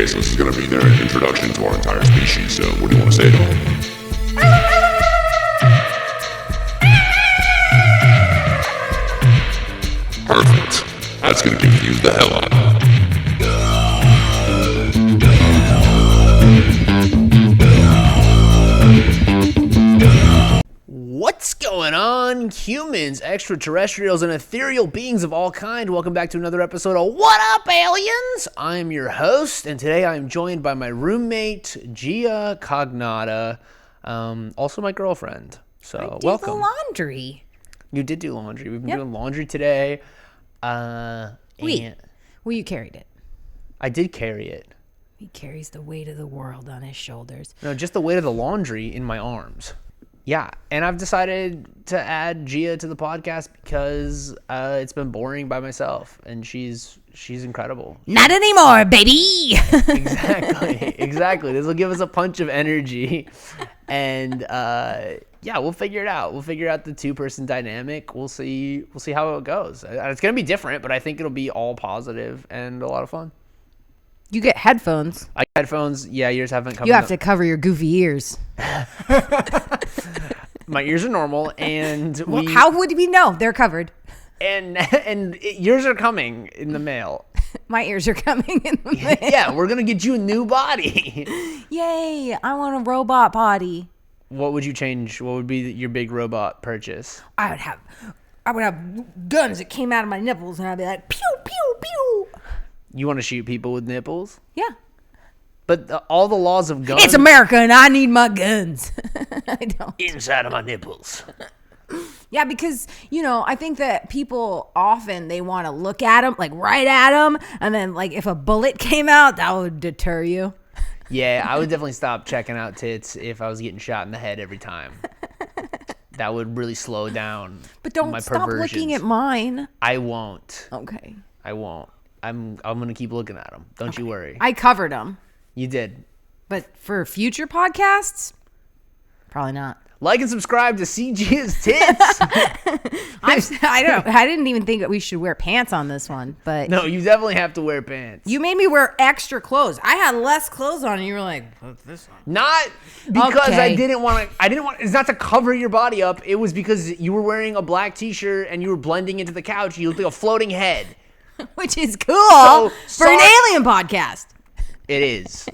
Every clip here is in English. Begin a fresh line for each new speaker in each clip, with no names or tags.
Okay, so this is going to be their introduction to our entire species, so what do you want to say? Perfect. That's going to confuse the hell out of them.
What's going on, humans, extraterrestrials, and ethereal beings of all kind? Welcome back to another episode of What Up, Aliens? I'm your host, and today I'm joined by my roommate, Gia Cognata, also my girlfriend. So, welcome.
I did the laundry.
You did do laundry. We've been doing laundry today.
Well, you carried it.
I did carry it.
He carries the weight of the world on his shoulders.
No, just the weight of the laundry in my arms. Yeah, and I've decided to add Gia to the podcast because it's been boring by myself, and she's incredible.
Not anymore, baby!
Exactly. This will give us a punch of energy, and we'll figure it out. We'll figure out the two-person dynamic. We'll see how it goes. It's gonna be different, but I think it'll be all positive and a lot of fun.
You get headphones.
I get headphones. Yeah, yours haven't come.
You have to cover your goofy ears.
My ears are normal, and
how would we know they're covered?
And yours are coming in the mail.
My ears are coming in the mail.
Yeah, we're gonna get you a new body.
Yay! I want a robot body.
What would you change? What would be your big robot purchase?
I would have guns that came out of my nipples, and I'd be like, pew pew pew.
You want to shoot people with nipples?
Yeah.
But all the laws of guns...
It's America, and I need my guns. I don't.
Inside of my nipples.
Yeah, because, I think that people often, they want to look at them, like right at them, and then, like, if a bullet came out, that would deter you.
Yeah, I would definitely stop checking out tits if I was getting shot in the head every time. That would really slow down.
But don't stop looking at mine.
I won't.
Okay.
I won't. I'm gonna keep looking at them. Don't you worry.
I covered them.
You did.
But for future podcasts, probably not.
Like and subscribe to CG's tits.
I didn't even think that we should wear pants on this one, but
no, you definitely have to wear pants.
You made me wear extra clothes. I had less clothes on, and you were like, "Put this on."
Not because I didn't want. It's not to cover your body up. It was because you were wearing a black T-shirt and you were blending into the couch. You looked like a floating head.
Which is cool for an alien podcast.
It is.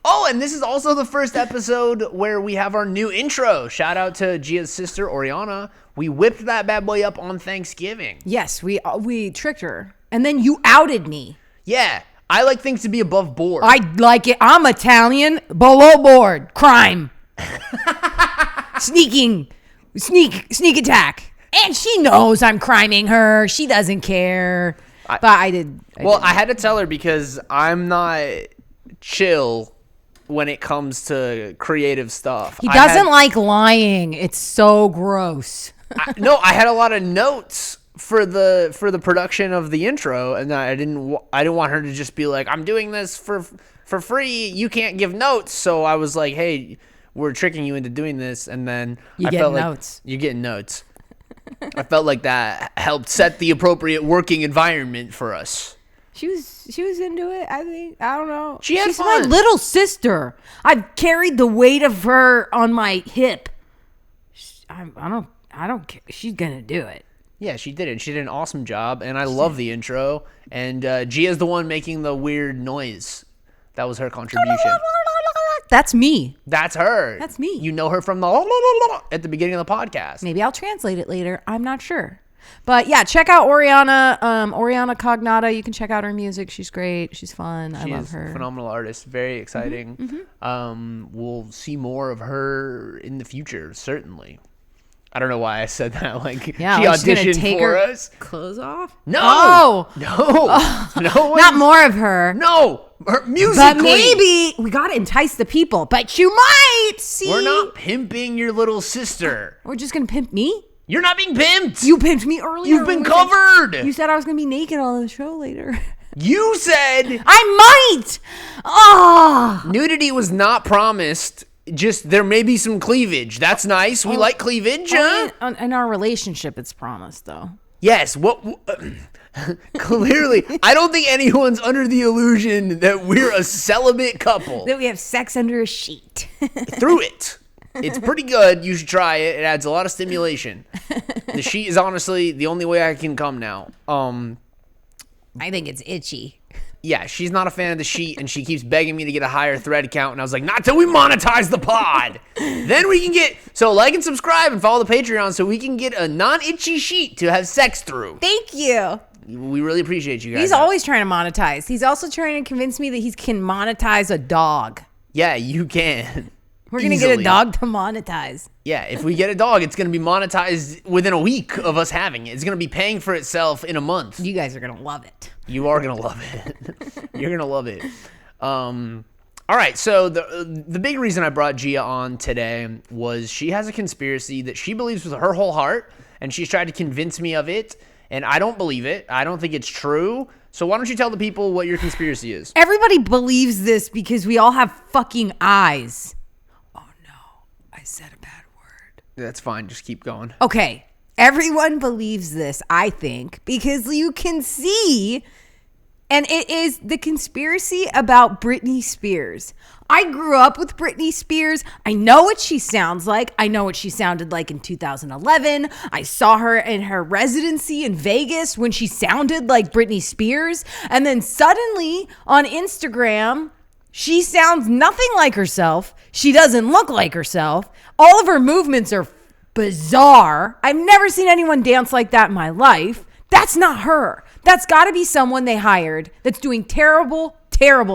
Oh, and this is also the first episode where we have our new intro. Shout out to Gia's sister, Oriana. We whipped that bad boy up on Thanksgiving.
Yes, we tricked her. And then you outed me.
Yeah, I like things to be above board.
I like it. I'm Italian, below board, crime. Sneak attack. And she knows I'm criming her. She doesn't care. But I did.
I had to tell her because I'm not chill when it comes to creative stuff.
He doesn't like lying. It's so gross.
I had a lot of notes for the production of the intro, and I didn't want her to just be like, I'm doing this for free. You can't give notes. So I was like, hey, we're tricking you into doing this, and then
you're getting notes.
I felt like that helped set the appropriate working environment for us.
She was into it. I think, I don't know.
She's
my little sister. I've carried the weight of her on my hip. I don't care. She's gonna do it.
Yeah, she did it. She did an awesome job, and I love the intro. And Gia's the one making the weird noise. That was her contribution.
That's me.
That's her.
That's me.
You know her from the at the beginning of the podcast.
Maybe I'll translate it later. I'm not sure. But yeah, check out Oriana Cognata. You can check out her music. She's great. She's fun. I love her.
Phenomenal artist. Very exciting. Mm-hmm. We'll see more of her in the future, certainly. I don't know why I said that. Like, she auditioned for us.
Clothes off?
No. No. No.
Not more of her.
No. Her musically.
But maybe we got to entice the people. But you might see.
We're not pimping your little sister.
We're just going to pimp me?
You're not being pimped.
You pimped me earlier.
You've been covered.
You said I was going to be naked on the show later.
You said.
I might. Oh.
Nudity was not promised. Just there may be some cleavage. That's nice. We like cleavage.
In our relationship, it's promised, though.
Yes. Clearly, I don't think anyone's under the illusion that we're a celibate couple.
That we have sex under a sheet.
Through it. It's pretty good. You should try it. It adds a lot of stimulation. The sheet is honestly the only way I can come now.
I think it's itchy.
Yeah, she's not a fan of the sheet, and she keeps begging me to get a higher thread count, and I was like, not till we monetize the pod. Then we can get, so like and subscribe and follow the Patreon so we can get a non-itchy sheet to have sex through.
Thank you.
We really appreciate you guys.
He's always trying to monetize. He's also trying to convince me that he can monetize a dog.
Yeah, you can.
We're going to get a dog to monetize.
Yeah, if we get a dog, it's going to be monetized within a week of us having it. It's going to be paying for itself in a month.
You guys are going to love it.
You are going to love it. You're going to love it. All right, so the big reason I brought Gia on today was she has a conspiracy that she believes with her whole heart, and she's tried to convince me of it, and I don't believe it. I don't think it's true. So why don't you tell the people what your conspiracy is?
Everybody believes this because we all have fucking eyes. Oh, no. I said a bad word.
That's fine. Just keep going.
Okay. Everyone believes this, I think, because you can see, and it is the conspiracy about Britney Spears. I grew up with Britney Spears. I know what she sounds like. I know what she sounded like in 2011. I saw her in her residency in Vegas when she sounded like Britney Spears. And then suddenly on Instagram, she sounds nothing like herself. She doesn't look like herself. All of her movements are bizarre. I've never seen anyone dance like that in my life. That's not her. That's got to be someone they hired that's doing terrible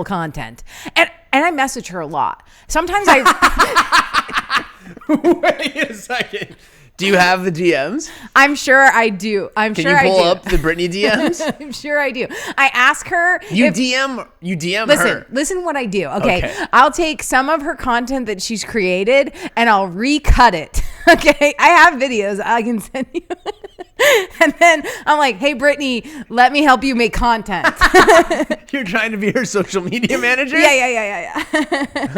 content. And I message her a lot. Sometimes I
Wait a second. Do you have the DMs?
I'm sure I do.
Can you pull up the Brittany DMs?
I'm sure I do. I ask her.
You DM her.
Listen what I do. Okay. I'll take some of her content that she's created and I'll recut it. Okay. I have videos I can send you. And then I'm like, hey, Brittany, let me help you make content.
You're trying to be her social media manager?
Yeah.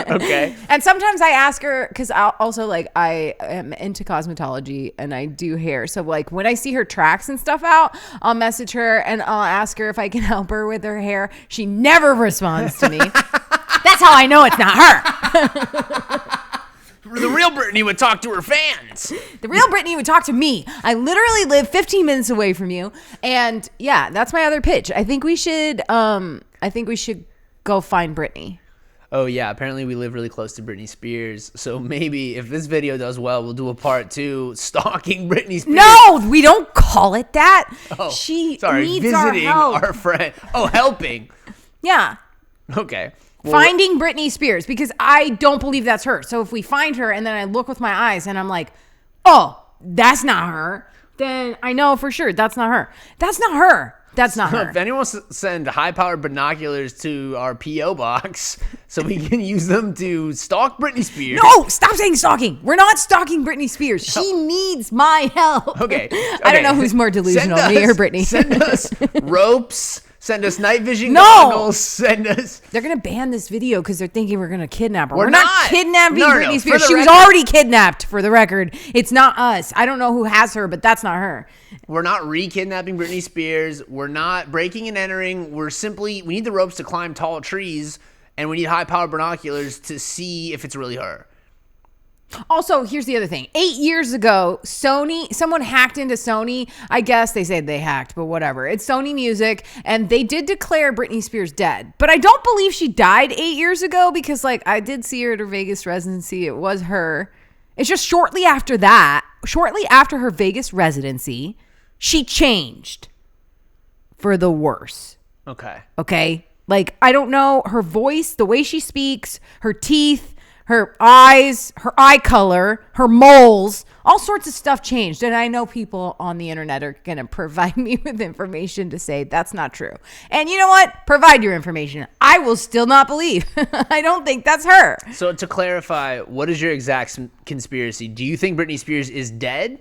Okay.
And sometimes I ask her, because I am into cosmetology and I do hair. So like when I see her tracks and stuff out, I'll message her and I'll ask her if I can help her with her hair. She never responds to me. That's how I know it's not her.
The real Brittany would talk to her fans.
The real Brittany would talk to me. I literally live 15 minutes away from you. And yeah, that's my other pitch. I think we should go find Brittany.
Oh yeah, apparently we live really close to Britney Spears. So maybe if this video does well, we'll do a part 2 stalking Britney Spears.
No, we don't call it that.
Oh,
she
sorry,
needs
visiting
our help.
our friend. Oh, helping.
Yeah.
Okay. Well,
finding Britney Spears, because I don't believe that's her. So if we find her and then I look with my eyes and I'm like, oh, that's not her, then I know for sure that's not her. That's not her. That's not her.
If anyone wants to send high-powered binoculars to our P.O. box so we can use them to stalk Britney Spears.
No, stop saying stalking. We're not stalking Britney Spears. She needs my help.
Okay.
I don't know who's more delusional, me or Britney.
Send us ropes. Send us night vision
No!
goggles. Send us.
They're going to ban this video because they're thinking we're going to kidnap her.
We're
not
not.
kidnapping
No.
Britney Spears.
For the
She was
record.
already kidnapped, for the record. It's not us. I don't know who has her, but that's not her.
We're not re-kidnapping Britney Spears. We're not breaking and entering. We need the ropes to climb tall trees, and we need high-powered binoculars to see if it's really her.
Also, here's the other thing. 8 years ago, someone hacked into Stoney. I guess they said they hacked, but whatever. It's Stoney Music, and they did declare Britney Spears dead. But I don't believe she died 8 years ago because, like, I did see her at her Vegas residency. It was her. It's just shortly after her Vegas residency, she changed for the worse. Okay? Like, I don't know, her voice, the way she speaks, her teeth, her eyes, her eye color, her moles, all sorts of stuff changed. And I know people on the internet are going to provide me with information to say that's not true. And you know what? Provide your information. I will still not believe. I don't think that's her.
So to clarify, what is your exact conspiracy? Do you think Britney Spears is dead?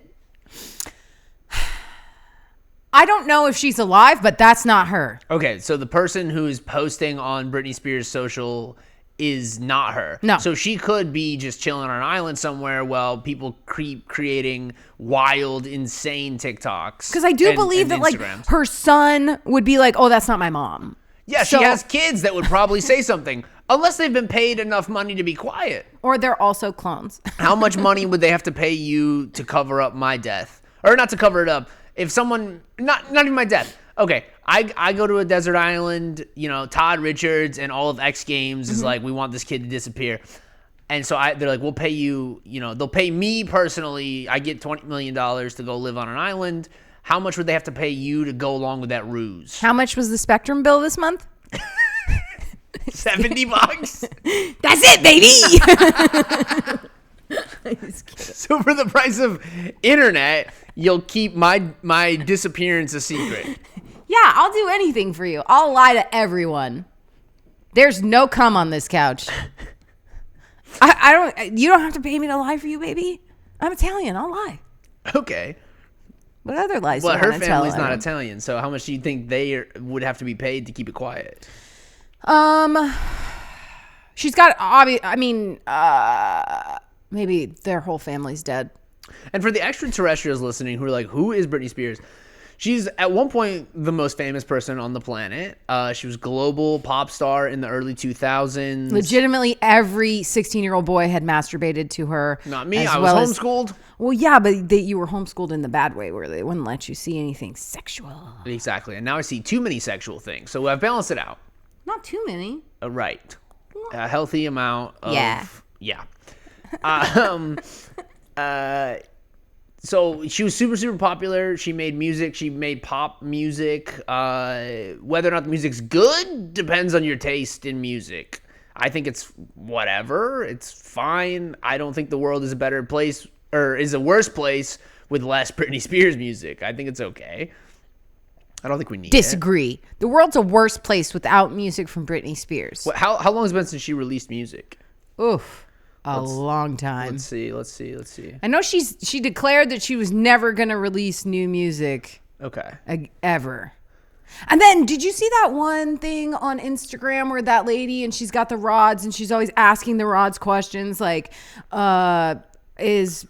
I don't know if she's alive, but that's not her.
Okay, so the person who is posting on Britney Spears' social is not her.
No.
So she could be just chilling on an island somewhere while people keep creating wild, insane TikToks.
Because I do believe that, like, her son would be like, oh, that's not my mom.
Yeah, she has kids that would probably say something, unless they've been paid enough money to be quiet.
Or they're also clones.
How much money would they have to pay you to cover up my death? Or not to cover it up. If someone, not even my death. Okay, I go to a desert island, you know, Todd Richards and all of X Games is like, we want this kid to disappear. And so they're like, we'll pay you, you know, they'll pay me personally. I get $20 million to go live on an island. How much would they have to pay you to go along with that ruse?
How much was the Spectrum bill this month?
$70.
That's it, baby.
So for the price of internet, you'll keep my disappearance a secret.
Yeah, I'll do anything for you. I'll lie to everyone. There's no cum on this couch. I don't. You don't have to pay me to lie for you, baby. I'm Italian. I'll lie.
Okay.
What other lies?
Well,
do you
her
want to
family's
tell
not
them?
Italian, so how much do you think they would have to be paid to keep it quiet?
She's got. I mean, maybe their whole family's dead.
And for the extraterrestrials listening who are like, who is Britney Spears? She's at one point the most famous person on the planet. She was global pop star in the early 2000s.
Legitimately, every 16-year-old boy had masturbated to her.
Not me. I was homeschooled.
Well, yeah, but you were homeschooled in the bad way where they wouldn't let you see anything sexual.
Exactly. And now I see too many sexual things. So I've balanced it out.
Not too many.
Right. A healthy amount of... Yeah. So she was super, super popular. She made music. She made pop music. Whether or not the music's good depends on your taste in music. I think it's whatever. It's fine. I don't think the world is a better place or is a worse place with less Britney Spears music. I think it's okay. I don't think we need
Disagree. The world's a worse place without music from Britney Spears.
How long has it been since she released music?
Oof. A long time.
Let's see.
I know she declared that she was never going to release new music.
Okay.
Ever. And then did you see that one thing on Instagram where that lady and she's got the rods and she's always asking the rods questions like, is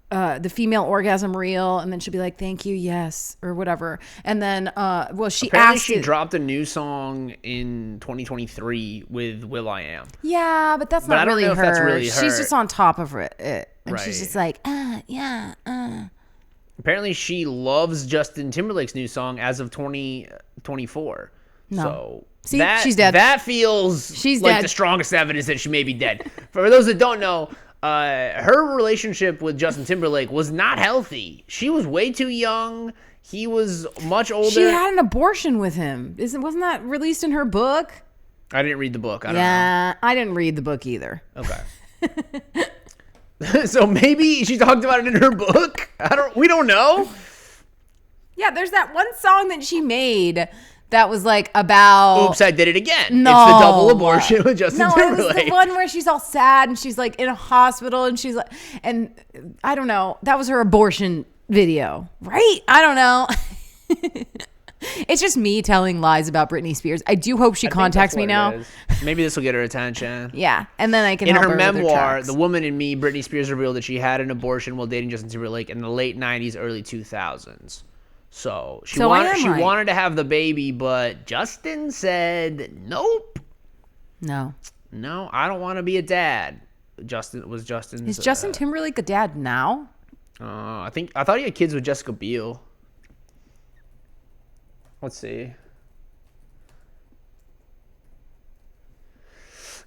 the female orgasm real? And then she'll be like, thank you, yes, or whatever. And then, she
apparently
asked
she dropped a new song in 2023 with will.i.am.
Yeah, but that's not really her.
That's really her.
She's just on top of it. And
right.
she's just like,
Apparently she loves Justin Timberlake's new song as of 2024.
No.
So
see, she's dead.
That feels
she's
like
dead.
The strongest evidence that she may be dead. For those that don't know, her relationship with Justin Timberlake was not healthy. She was way too young. He was much older.
She had an abortion with him. Wasn't that released in her book?
I didn't read the book. I don't know.
I didn't read the book either.
Okay. So maybe she talked about it in her book. We don't know.
Yeah, there's that one song that she made that was like about...
Oops, I did it again.
No.
It's the double abortion with Justin Timberlake.
No, it was the one where she's all sad and she's like in a hospital and she's like... And I don't know. That was her abortion video, right? I don't know. It's just me telling lies about Britney Spears. I do hope she contacts me now.
Maybe this will get her attention.
Yeah, and then I can
in
help
her
her
memoir, The Woman in Me, Britney Spears revealed that she had an abortion while dating Justin Timberlake in the late 90s, early 2000s. So she wanted to have the baby, but Justin said, nope.
No,
I don't want to be a dad. Is
Justin Timberlake a dad now?
I thought he had kids with Jessica Biel. Let's see.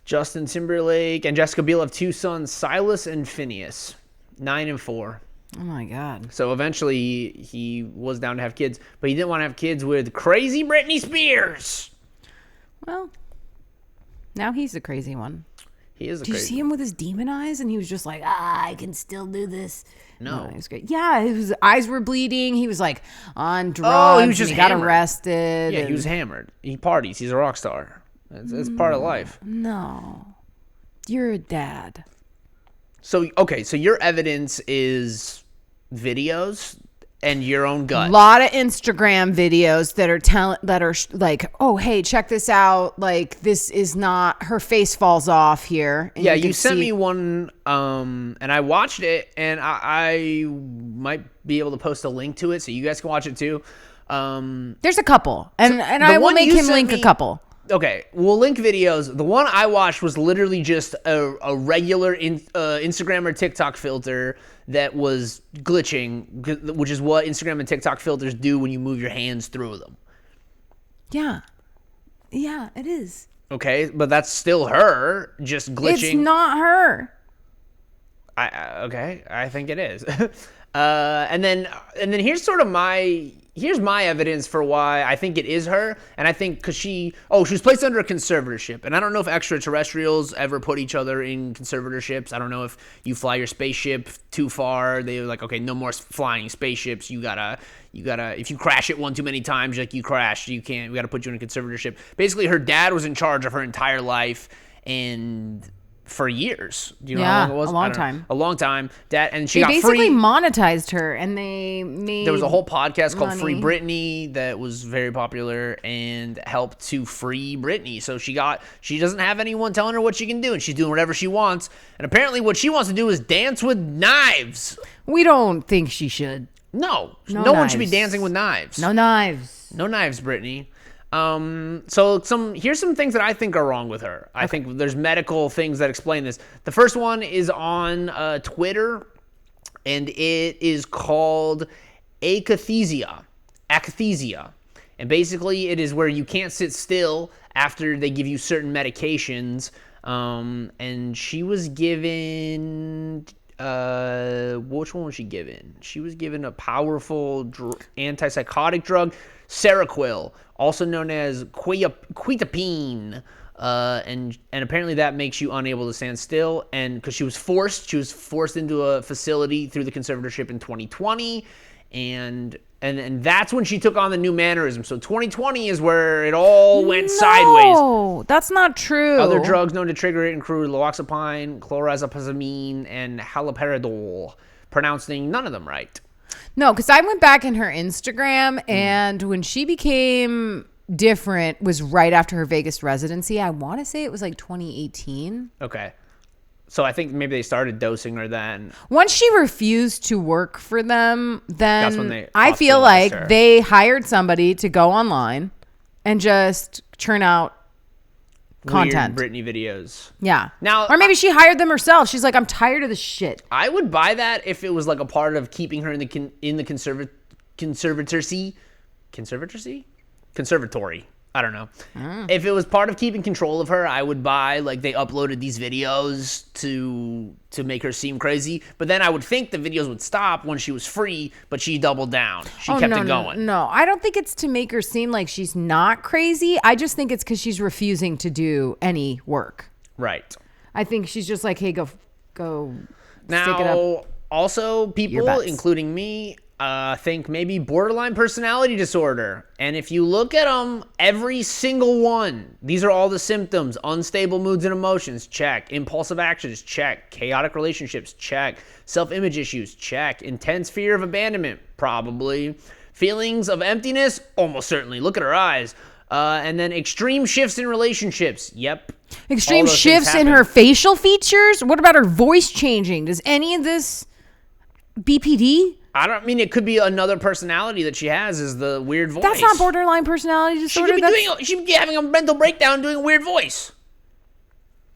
Justin Timberlake and Jessica Biel have two sons, Silas and Phineas, 9 and 4.
Oh my God.
So eventually he was down to have kids, but he didn't want to have kids with crazy Britney Spears.
Well, now he's the crazy one.
He is a
Did
crazy
you see him with his demon eyes? And he was just like, I can still do this.
No.
It was great. Yeah, his eyes were bleeding. He was like on drugs.
Oh, he was just
got
hammered.
arrested.
Yeah, he was hammered. He parties. He's a rock star. It's part of life.
No. You're a dad.
So, okay, so your evidence is videos and your own gut.
A lot of Instagram videos that are like, oh, hey, check this out. Like, this is not, her face falls off here. And
yeah, you sent me one, and I watched it, and I might be able to post a link to it so you guys can watch it too.
There's a couple, and I will make him link a couple.
Okay, we'll link videos. The one I watched was literally just a regular Instagram or TikTok filter that was glitching, which is what Instagram and TikTok filters do when you move your hands through them.
Yeah, it is.
Okay, but that's still her just glitching.
It's not her.
Okay, I think it is. And then here's sort of here's my evidence for why I think it is her. And I think because she was placed under a conservatorship. And I don't know if extraterrestrials ever put each other in conservatorships. I don't know if you fly your spaceship too far, they're like, okay, no more flying spaceships. You gotta, if you crash it one too many times, like you crashed, we gotta put you in a conservatorship. Basically, her dad was in charge of her entire life, and for years. Do you know how long it was? A long time. And she got free.
They basically monetized her, and they made.
There was a whole podcast called
money.
Free Brittney that was very popular and helped to free Brittney. So she doesn't have anyone telling her what she can do, and she's doing whatever she wants. And apparently, what she wants to do is dance with knives.
We don't think she should.
No one should be dancing with knives.
No knives,
Brittney. So here's some things that I think are wrong with her. I think there's medical things that explain this. The first one is on Twitter, and it is called akathisia. And basically it is where you can't sit still after they give you certain medications. And she was given, which one was she given? She was given a powerful antipsychotic drug, Seroquel, also known as quetiapine, and apparently that makes you unable to stand still. And because she was forced into a facility through the conservatorship in 2020, and that's when she took on the new mannerism. So 2020 is where it all went sideways.
No, that's not true.
Other drugs known to trigger it include loxapine, chlordiazepam, and haloperidol, pronouncing none of them right.
No, because I went back in her Instagram, and when she became different was right after her Vegas residency. I want to say it was like 2018.
Okay. So I think maybe they started dosing her then.
Once she refused to work for them, then
That's when
I feel like
her.
they hired somebody to go online and just churn out content.
Weird Britney videos.
Yeah.
Now,
or maybe she hired them herself. She's like, I'm tired of this shit.
I would buy that if it was like a part of keeping her in the conservatory. I don't know. If it was part of keeping control of her, I would buy like they uploaded these videos to make her seem crazy. But then I would think the videos would stop when she was free, but she doubled down. She kept it going.
No, I don't think it's to make her seem like she's not crazy. I just think it's because she's refusing to do any work.
Right.
I think she's just like, hey, go
Now,
stick it up
also people, including me, think maybe borderline personality disorder. And if you look at them, every single one, these are all the symptoms. Unstable moods and emotions, check. Impulsive actions, check. Chaotic relationships, check. Self-image issues, check. Intense fear of abandonment, probably. Feelings of emptiness, almost certainly. Look at her eyes. And then extreme shifts in relationships, yep.
Extreme shifts in her facial features? What about her voice changing? Does any of this BPD?
I don't mean it could be another personality that she has is the weird voice.
That's not borderline personality disorder.
She could be having a mental breakdown doing a weird voice.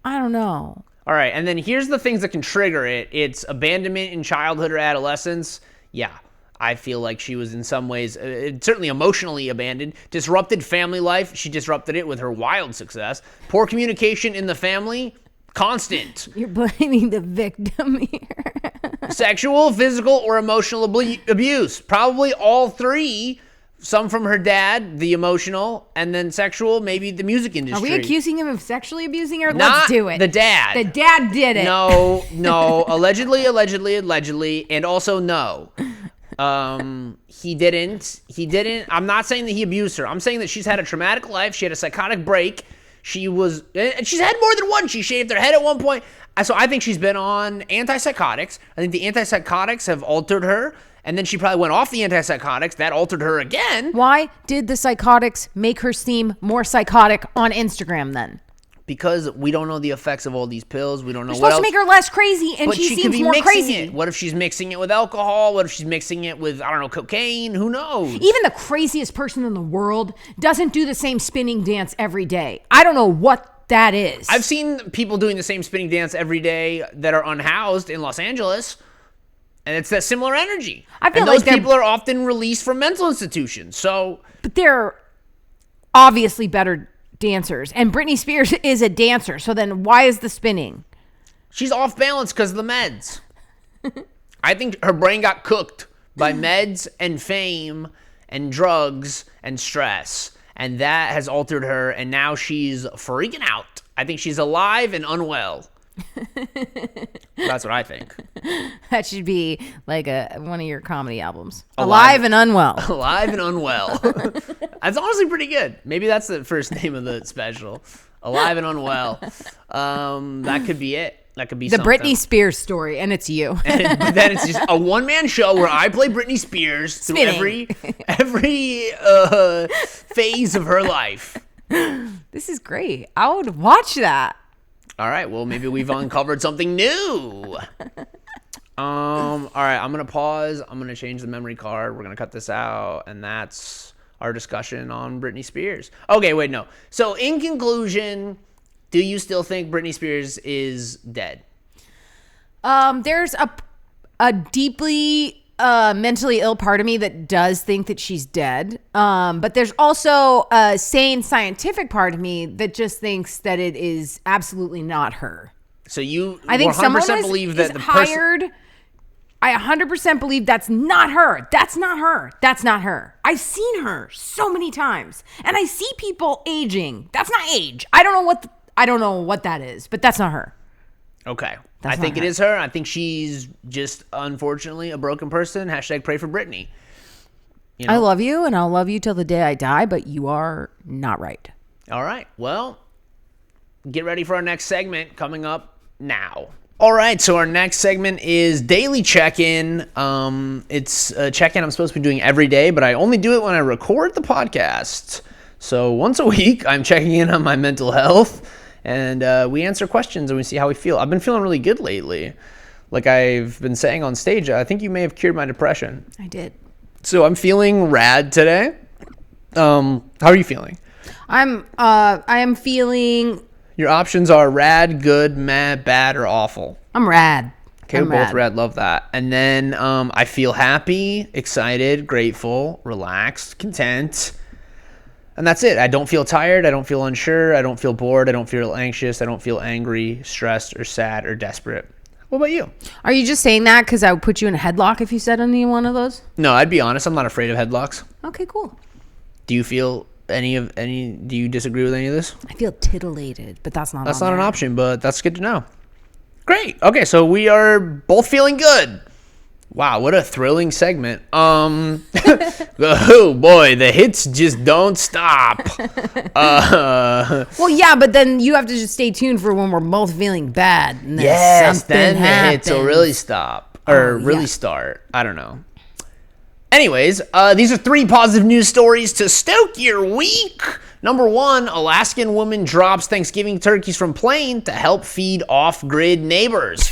I don't know.
All right, and then here's the things that can trigger it. It's abandonment in childhood or adolescence. Yeah, I feel like she was in some ways, certainly emotionally abandoned. Disrupted family life. She disrupted it with her wild success. Poor communication in the family. Constant.
You're blaming the victim here.
Sexual, physical, or emotional abuse. Probably all three. Some from her dad, the emotional, and then sexual, maybe the music industry.
Are we accusing him of sexually abusing her?
Not
Let's do it.
The dad.
The dad did it.
No. Allegedly, and also no. He didn't. I'm not saying that he abused her. I'm saying that she's had a traumatic life. She had a psychotic break. And she's had more than one. She shaved her head at one point. So I think she's been on antipsychotics. I think the antipsychotics have altered her. And then she probably went off the antipsychotics. That altered her again.
Why did the psychotics make her seem more psychotic on Instagram then?
Because we don't know the effects of all these pills. We don't know
You're
what
supposed
else.
to make her less crazy, and
But
she
could
seems
be
more
mixing
crazy.
it. What if she's mixing it with alcohol? What if she's mixing it with, I don't know, cocaine? Who knows?
Even the craziest person in the world doesn't do the same spinning dance every day. I don't know what that is.
I've seen people doing the same spinning dance every day that are unhoused in Los Angeles, and it's that similar energy.
I feel
and
like
those people are often released from mental institutions. So,
but they're obviously better dancers, and Britney Spears is a dancer. So then, why is the spinning?
she's off balance because of the meds. I think her brain got cooked by meds and fame and drugs and stress. And that has altered her, and now she's freaking out. I think she's alive and unwell. That's what I think.
That should be like one of your comedy albums. Alive and Unwell.
Alive and unwell. That's honestly pretty good. Maybe that's the first name of the special. Alive and unwell. That could be it. That could be
The
something.
Britney Spears story, and it's you.
But then it's just a one-man show where I play Britney Spears through
Spinning.
every phase of her life.
This is great. I would watch that.
All right, well, maybe we've uncovered something new. All right, I'm going to pause. I'm going to change the memory card. We're going to cut this out, and that's our discussion on Britney Spears. Okay, wait, no. So, in conclusion, do you still think Britney Spears is dead?
There's a deeply mentally ill part of me that does think that she's dead. But there's also a sane scientific part of me that just thinks that it is absolutely not her.
So you
I think
100%
someone
believe
is
that the person...
hired. I 100% believe that's not her. That's not her. That's not her. I've seen her so many times, and I see people aging. That's not age. I don't know what that is, but that's not her.
Okay.
That's
I think
not
it
her.
is her. I think she's just, unfortunately, a broken person. # pray for Brittany. You know?
I love you, and I'll love you till the day I die, but you are not right.
All right. Well, get ready for our next segment coming up now. All right. So our next segment is Daily Check-In. It's a check-in I'm supposed to be doing every day, but I only do it when I record the podcast. So once a week, I'm checking in on my mental health. And we answer questions and we see how we feel. I've been feeling really good lately. Like I've been saying on stage, I think you may have cured my depression.
I did.
So I'm feeling rad today. How are you feeling?
I am feeling.
Your options are rad, good, meh, bad, or awful.
I'm rad.
Okay, we're both rad. Love that. And then I feel happy, excited, grateful, relaxed, content. And that's it. I don't feel tired. I don't feel unsure. I don't feel bored. I don't feel anxious. I don't feel angry, stressed, or sad, or desperate. What about you?
Are you just saying that because I would put you in a headlock if you said any one of those?
No, I'd be honest. I'm not afraid of headlocks.
Okay, cool.
Do you feel do you disagree with any of this?
I feel titillated, but that's not
That's not an option, but that's good to know. Great. Okay, so we are both feeling good. Wow, what a thrilling segment. Oh boy, the hits just don't stop.
Well, yeah, but then you have to just stay tuned for when we're both feeling bad. And
Yes, then
something
the hits will
happens.
really stop. Or really start. I don't know. Anyways, these are 3 positive news stories to stoke your week. Number 1, Alaskan woman drops Thanksgiving turkeys from plane to help feed off-grid neighbors.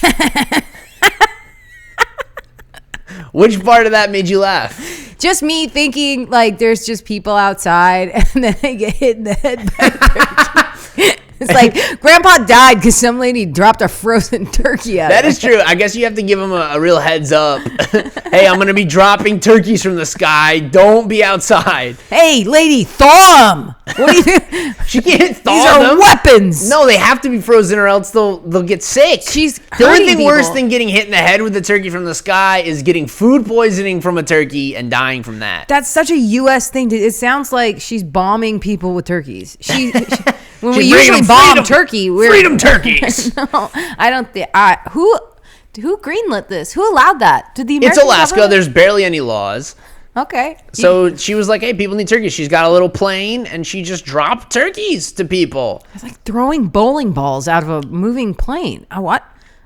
Which part of that made you laugh?
Just me thinking like there's just people outside and then they get hit in the head by a turkey. It's like Grandpa died because some lady dropped a frozen turkey at
That
him.
is true. I guess you have to give him a real heads up. Hey, I'm going to be dropping turkeys from the sky. Don't be outside.
Hey, lady, thaw them. What do you do?
She can't thaw
These are
them.
weapons.
No, they have to be frozen or else they'll get sick.
She's
the only
hurting
thing worse
people.
than getting hit in the head with a turkey from the sky is getting food poisoning from a turkey and dying from that.
That's such a U.S. thing. It sounds like she's bombing people with turkeys. When we
She's bringing
usually
them
bomb
freedom-
turkey, we're
freedom turkeys.
No, I don't think. Who greenlit this? Who allowed that? Did the
It's
American
Alaska.
government?
There's barely any laws.
Okay.
So she was like, hey, people need turkeys. She's got a little plane and she just dropped turkeys to people.
It's like throwing bowling balls out of a moving plane. What?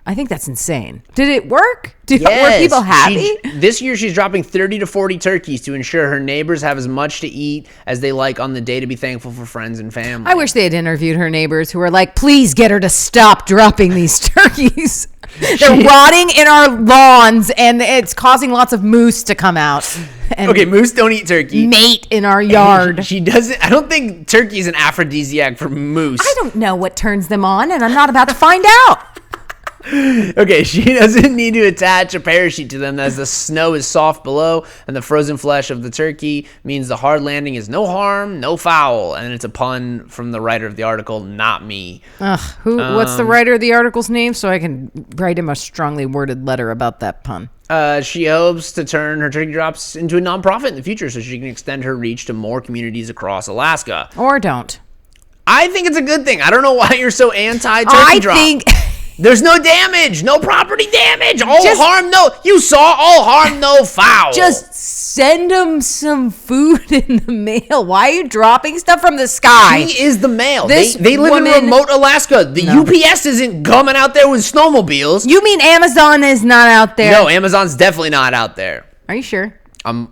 I think that's insane. Did it work? Were
Yes.
people happy?
This year, she's dropping 30 to 40 turkeys to ensure her neighbors have as much to eat as they like on the day to be thankful for friends and family.
I wish they had interviewed her neighbors who were like, please get her to stop dropping these turkeys. They're rotting in our lawns and it's causing lots of moose to come out. And
Okay, moose don't eat turkey.
mate in our yard.
She doesn't. I don't think turkey is an aphrodisiac for moose.
I don't know what turns them on, and I'm not about to find out.
Okay, she doesn't need to attach a parachute to them as the snow is soft below and the frozen flesh of the turkey means the hard landing is no harm, no foul. And it's a pun from the writer of the article, not me.
Ugh, what's the writer of the article's name so I can write him a strongly worded letter about that pun?
She hopes to turn her turkey drops into a nonprofit in the future so she can extend her reach to more communities across Alaska.
Or don't.
I think it's a good thing. I don't know why you're so anti-turkey drop.
I think...
There's no damage, no property damage, you saw all harm, no foul.
Just send them some food in the mail. Why are you dropping stuff from the sky?
She is the mail.
This
They live in
woman-
remote Alaska. The UPS isn't coming out there with snowmobiles.
You mean Amazon is not out there?
No, Amazon's definitely not out there.
Are you sure?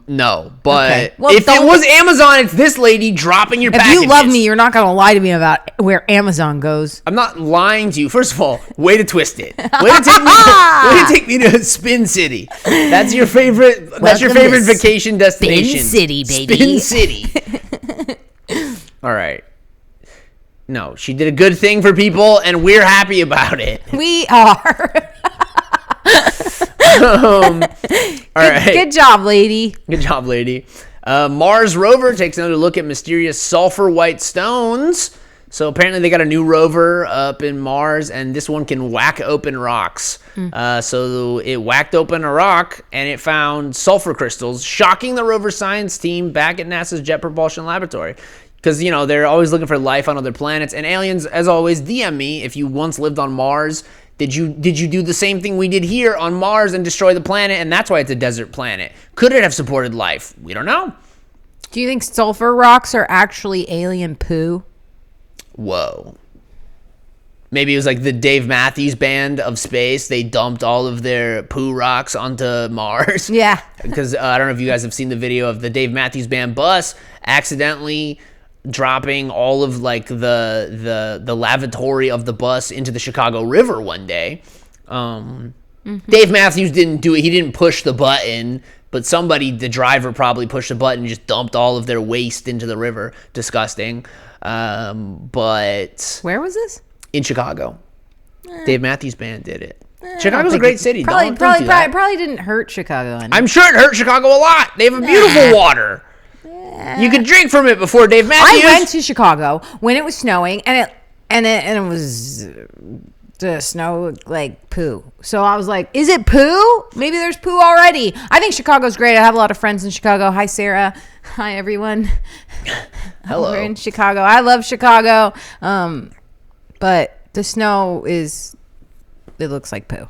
No, but
Okay. Well,
if it was Amazon, it's this lady dropping your
If
packages.
you love me, you're not going to lie to me about where Amazon goes.
I'm not lying to you. First of all, way to twist it. Way to take me to Spin City. That's your favorite. That's your
Welcome
favorite
to
vacation destination.
City, baby.
Spin City. All right. No, she did a good thing for people, and we're happy about it.
We are.
All right.
Good job, lady.
Good job, lady. Mars rover takes another look at mysterious sulfur white stones. So apparently they got a new rover up in Mars, and this one can whack open rocks. So it whacked open a rock, and it found sulfur crystals, shocking the rover science team back at NASA's Jet Propulsion Laboratory. Because, they're always looking for life on other planets. And aliens, as always, DM me if you once lived on Mars. Did you do the same thing we did here on Mars and destroy the planet? And that's why it's a desert planet. Could it have supported life? We don't know.
Do you think sulfur rocks are actually alien poo?
Whoa. Maybe it was like the Dave Matthews Band of space. They dumped all of their poo rocks onto Mars.
Yeah.
Because I don't know if you guys have seen the video of the Dave Matthews Band bus accidentally dropping all of like the lavatory of the bus into the Chicago River one day. Dave Matthews didn't do it. He didn't push the button, but the driver probably pushed the button and just dumped all of their waste into the river. Disgusting. But
Where was this?
in Chicago, Dave Matthews Band did it. Chicago's a great city.
Probably
Don't do that.
didn't hurt Chicago any.
I'm sure it hurt Chicago a lot. They have a beautiful water. You could drink from it before Dave Matthews.
I went to Chicago when it was snowing, and it was the snow looked like poo. So I was like, "Is it poo? Maybe there's poo already." I think Chicago's great. I have a lot of friends in Chicago. Hi, Sarah. Hi, everyone.
Hello.
We're in Chicago. I love Chicago. But the snow it looks like poo.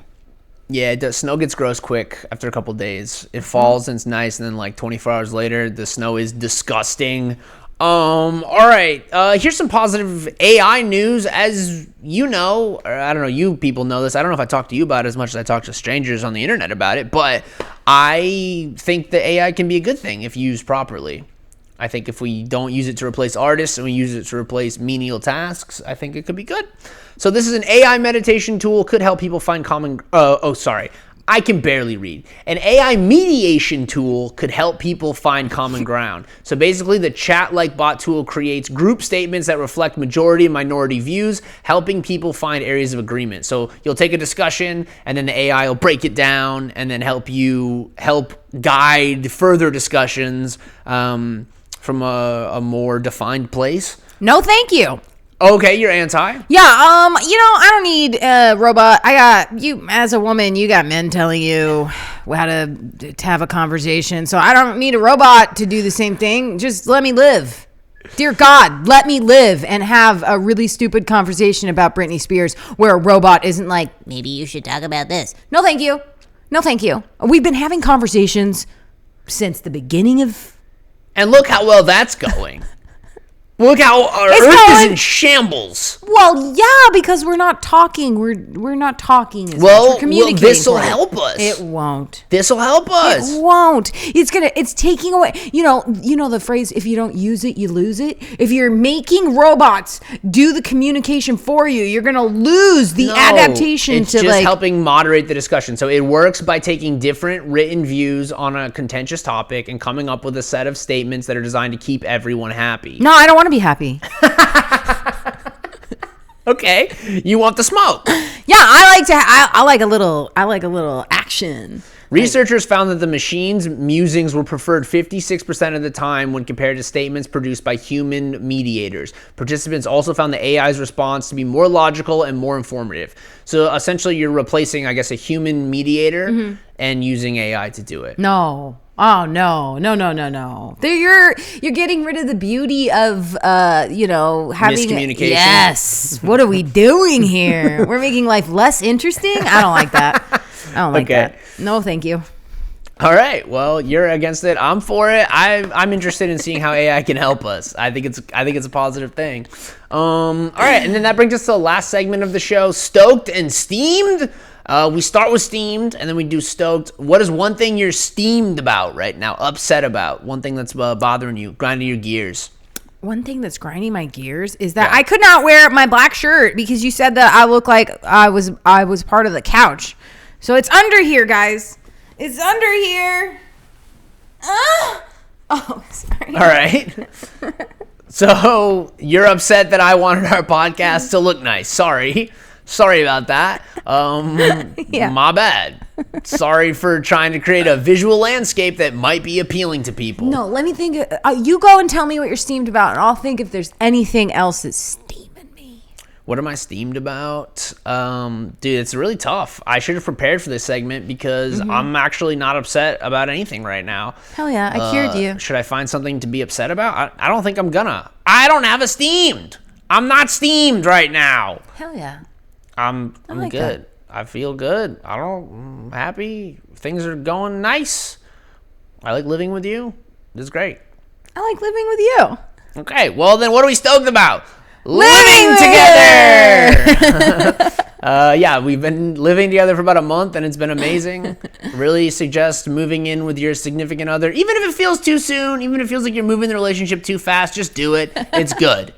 Yeah, it does. Snow gets gross quick after a couple days. It falls and it's nice, and then like 24 hours later, the snow is disgusting. All right. Here's some positive AI news. As you know, or I don't know, you people know this. I don't know if I talk to you about it as much as I talk to strangers on the internet about it, but I think the AI can be a good thing if used properly. I think if we don't use it to replace artists and we use it to replace menial tasks, I think it could be good. So this is an AI meditation tool, could help people find I can barely read. An AI mediation tool could help people find common ground. So basically the chat-like bot tool creates group statements that reflect majority and minority views, helping people find areas of agreement. So you'll take a discussion and then the AI will break it down and then help guide further discussions from a more defined place.
No, thank you.
Okay, you're anti?
Yeah, I don't need a robot. I got you as a woman, you got men telling you how to have a conversation. So I don't need a robot to do the same thing. Just let me live. Dear God, let me live and have a really stupid conversation about Britney Spears where a robot isn't like, maybe you should talk about this. No, thank you. No, thank you. We've been having conversations since the beginning of...
And look how well that's going. Look how our
It's
Earth is
going-
in shambles.
Well, yeah, because we're not talking. We're not talking as much.
Well,
We're communicating.
this will
more.
help us.
It won't.
This will help us.
It won't. It's taking away. You know the phrase, if you don't use it, you lose it. If you're making robots do the communication for you, you're gonna lose the adaptation
it's
to
just helping moderate the discussion. So it works by taking different written views on a contentious topic and coming up with a set of statements that are designed to keep everyone happy.
No, I don't want to be happy.
Okay, you want the smoke.
Yeah, I like a little action.
Researchers found that the machine's musings were preferred 56% of the time when compared to statements produced by human mediators. Participants also found the AI's response to be more logical and more informative. So essentially, you're replacing, I guess, a human mediator and using AI to do it.
No. Oh no. You're getting rid of the beauty of having
miscommunication.
Yes. What are we doing here? We're making life less interesting? I don't like that. I don't like that. No, thank you.
All right. Well, you're against it. I'm for it. I'm interested in seeing how AI can help us. I think it's a positive thing. All right, and then that brings us to the last segment of the show, stoked and steamed. We start with steamed, and then we do stoked. What is one thing you're steamed about right now, upset about? One thing that's bothering you, grinding your gears.
One thing that's grinding my gears is that I could not wear my black shirt because you said that I look like I was part of the couch. So it's under here, guys. It's under here. Oh, sorry.
All right. So you're upset that I wanted our podcast to look nice. Sorry about that. My bad. Sorry for trying to create a visual landscape that might be appealing to people.
No, let me think. You go and tell me what you're steamed about, and I'll think if there's anything else that's steaming me.
What am I steamed about? Dude, it's really tough. I should have prepared for this segment because I'm actually not upset about anything right now.
Hell yeah, I cured you.
Should I find something to be upset about? I don't think I'm gonna. I don't have a steamed. I'm not steamed right now.
Hell yeah.
I'm
like
good. I feel good. I'm happy. Things are going nice. I like living with you. This is great.
I like living with you.
Okay, well then what are we stoked about?
Living
together! Yeah, we've been living together for about a month and it's been amazing. Really suggest moving in with your significant other. Even if it feels too soon, even if it feels like you're moving the relationship too fast, just do it. It's good.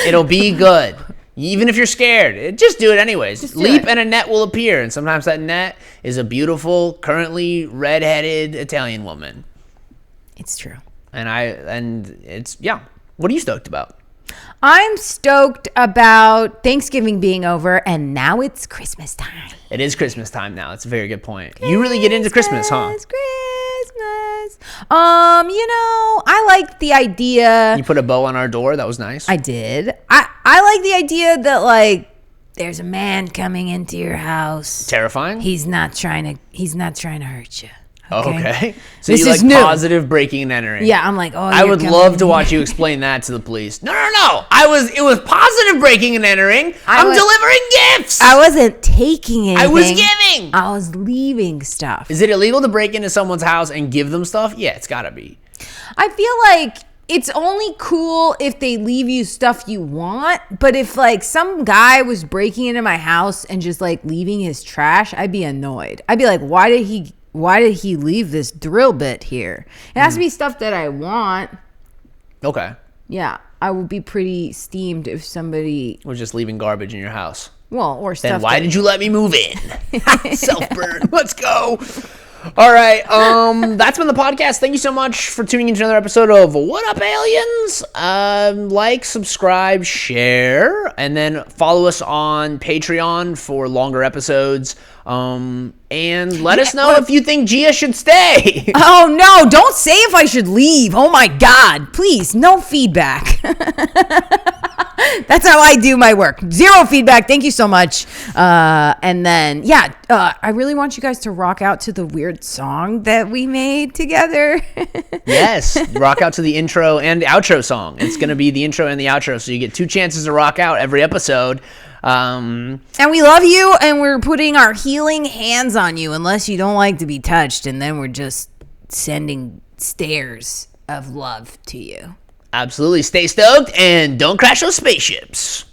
It'll be good. Even if you're scared, just do it anyways. Leap and a net will appear. And sometimes that net is a beautiful, currently redheaded Italian woman.
It's true.
And it's, yeah. What are you stoked about?
I'm stoked about Thanksgiving being over, and now it's Christmas time.
It is Christmas time now. That's a very good point. You really get into Christmas, huh?
Christmas. I like the idea.
You put a bow on our door. That was nice.
I did. I like the idea that, like, there's a man coming into your house.
Terrifying?
He's not trying to hurt you.
Okay. So
This
you like
is new.
positive breaking and entering.
Yeah, I'm like,
I would love to watch you explain that to the police. No. It was positive breaking and entering. I'm delivering gifts.
I wasn't taking anything.
I was giving.
I was leaving stuff.
Is it illegal to break into someone's house and give them stuff? Yeah, it's gotta be.
I feel like it's only cool if they leave you stuff you want, but if like some guy was breaking into my house and just like leaving his trash, I'd be annoyed. I'd be like, why did he leave this drill bit here? It has to be stuff that I want.
Okay.
Yeah, I would be pretty steamed if somebody
We're just leaving garbage in your house.
or stuff.
Then why did you let me move in? Self-burn. Let's go. All right. That's been the podcast. Thank you so much for tuning into another episode of What Up, Aliens? Like, subscribe, share, and then follow us on Patreon for longer episodes. And let us know if you think Gia should stay.
Oh no, don't say if I should leave. Oh my God, please, no feedback. That's how I do my work. Zero feedback. Thank you so much. And then, I really want you guys to rock out to the weird song that we made together.
Yes, rock out to the intro and outro song. It's going to be the intro and the outro, so you get 2 chances to rock out every episode.
And we love you, and we're putting our healing hands on you unless you don't like to be touched, and then we're just sending stares of love to you.
Absolutely. Stay stoked and don't crash those spaceships.